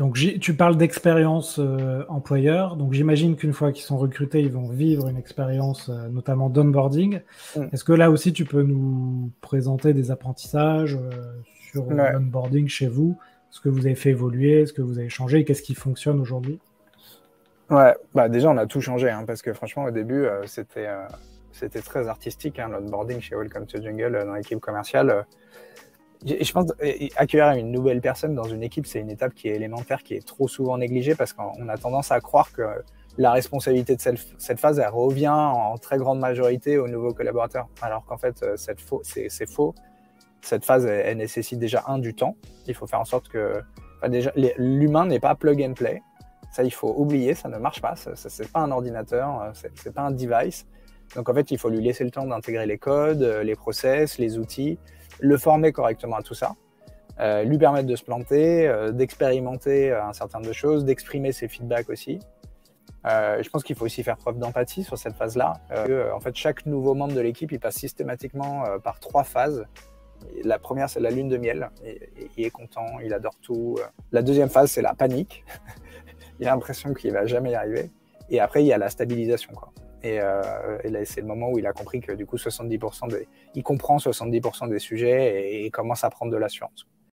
Donc, tu parles d'expérience employeur. Donc, j'imagine qu'une fois qu'ils sont recrutés, ils vont vivre une expérience, notamment d'onboarding. Mm. Est-ce que là aussi, tu peux nous présenter des apprentissages sur Ouais. l'onboarding chez vous? Ce que vous avez fait évoluer, ce que vous avez changé et qu'est-ce qui fonctionne aujourd'hui? Ouais, bah déjà on a tout changé hein, parce que franchement au début c'était très artistique hein, l'onboarding chez Welcome to Jungle dans l'équipe commerciale. Je pense accueillir une nouvelle personne dans une équipe c'est une étape qui est élémentaire, qui est trop souvent négligée parce qu'on a tendance à croire que la responsabilité de cette phase elle revient en très grande majorité aux nouveaux collaborateurs, alors qu'en fait c'est faux. Cette phase elle nécessite déjà du temps. Il faut faire en sorte que déjà l'humain n'est pas plug and play. Ça, il faut oublier, ça ne marche pas. C'est pas un ordinateur, c'est pas un device. Donc, en fait, il faut lui laisser le temps d'intégrer les codes, les process, les outils, le former correctement à tout ça, lui permettre de se planter, d'expérimenter un certain nombre de choses, d'exprimer ses feedbacks aussi. Je pense qu'il faut aussi faire preuve d'empathie sur cette phase-là. En fait, chaque nouveau membre de l'équipe, il passe systématiquement par 3 phases. La première, c'est la lune de miel. Il est content, il adore tout. La deuxième phase, c'est la panique. Il a l'impression qu'il va jamais y arriver. Et après, il y a la stabilisation, quoi. Et là, c'est le moment où il a compris que du coup, il comprend 70% des sujets et commence à prendre de l'assurance.